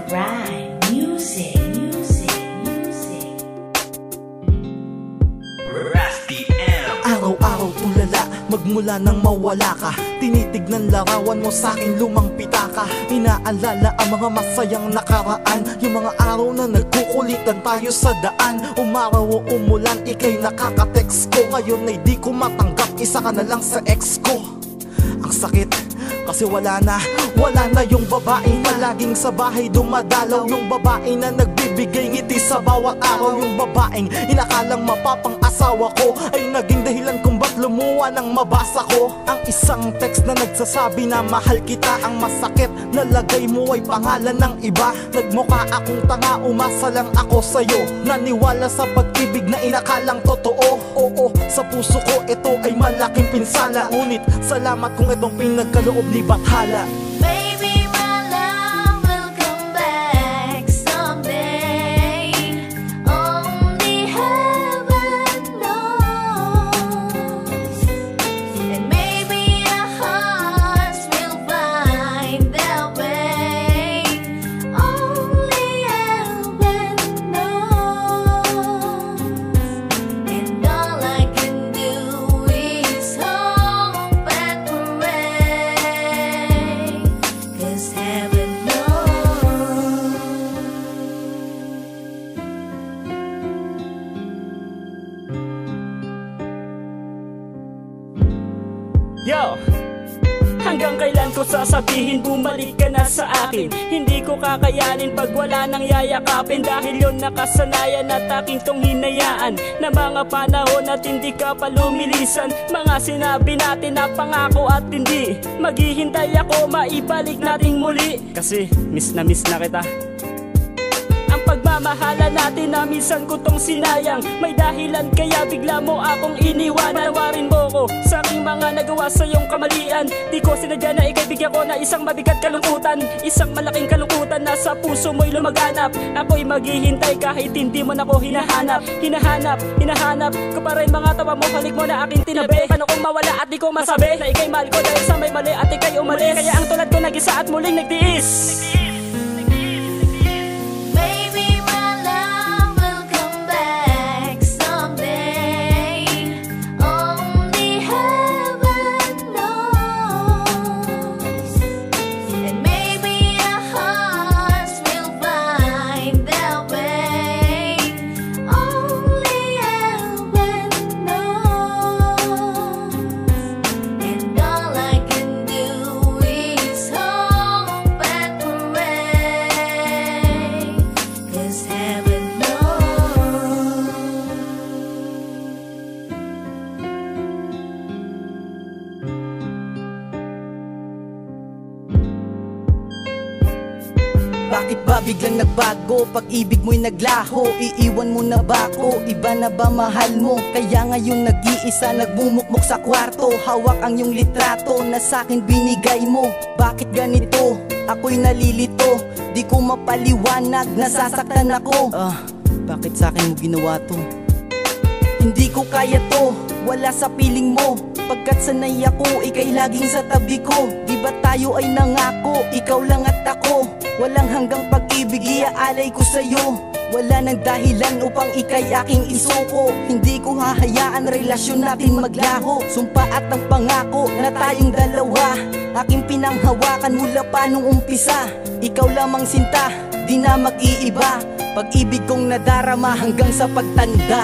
Rhyme, music, music, music. Rusty M. Araw-araw tulala, magmula nang mawala ka. Tinitignan larawan mo sa'king lumang pitaka. Inaalala ang mga masayang nakaraan, yung mga araw na nagkukulitan tayo sa daan. Umaraw o umulan, ika'y nakaka-text ko. Ngayon ay di ko matanggap, isa ka na lang sa ex ko. Ang sakit, kasi wala na yung babae palaging sa bahay dumadalaw. Yung babae na nagbibigay ngiti sa bawat araw. Yung babaeng inakalang mapapang-asawa ko ay naging dahilan kung ba't lumuwa nang mabasa ko ang isang text na nagsasabi na mahal kita. Ang masakit, nalagay mo ay pangalan ng iba. Nagmukha akong tanga, umasa lang ako sa'yo. Naniwala sa pag-ibig na inakalang totoo. Oo, sa puso ko ito ay malaking pinsala. Ngunit salamat kung itong pinagkaloob ni Bathala. Baby, my love will come back someday. Only heaven knows. And maybe our hearts will find their way. Only heaven knows. And all I can do is hope and pray, 'cause heaven knows. Yo! Hanggang kailan ko sasabihin bumalik ka na sa akin? Hindi ko kakayanin pag wala nang yayakapin. Dahil yun nakasanayan at aking tong hinayaan na mga panahon at hindi ka pa lumilisan. Mga sinabi natin na pangako at hindi maghihintay ako, maibalik nating muli. Kasi miss na kita. Ang pagmamahala natin na minsan ko tong sinayang. May dahilan kaya bigla mo akong iniwan. Patawarin mo ko sa aking mga nagawa sa iyong kamalian. Di ko sinadya na ikay bigyan ko na isang mabigat kalungkutan. Isang malaking kalungkutan na sa puso mo'y lumaganap. Ako'y maghihintay kahit hindi mo na ko hinahanap. Hinahanap ko pa rin mga tawa mo. Halik mo na aking tinabi. Paano kung mawala at di ko masabi na ikay mahal ko dahil sa may mali at ikay umalis. Kaya ang tulad ko nag-isa at muling nagtiis. Baby, my love will come back someday. Only heaven knows. And maybe our hearts will find their way. Only heaven knows. And all I can do is hope and pray, 'cause heaven knows. Bakit ba biglang nagbago? Pag-ibig mo'y naglaho. Iiwan mo na ba ako? Iba na ba mahal mo? Kaya ngayon nag-iisa, nagmumukmok sa kwarto. Hawak ang iyong litrato na sa'kin binigay mo. Bakit ganito? Ako'y nalilito. Di ko mapaliwanag, nasasaktan ako. Bakit sa'kin mo ginawa to? Hindi ko kaya to, wala sa piling mo. Pagkat sanay ako, ika'y laging sa tabi ko. Di ba tayo ay nangako, ikaw lang at ako. Walang hanggang pag-ibig, iaalay ko sa'yo. Wala nang dahilan upang ika'y aking isuko. Hindi ko hahayaan relasyon natin maglaho. Sumpa at ang pangako na tayong dalawa, aking pinanghawakan mula pa nung umpisa. Ikaw lamang sinta, di na mag-iiba. Pag-ibig kong nadarama hanggang sa pagtanda.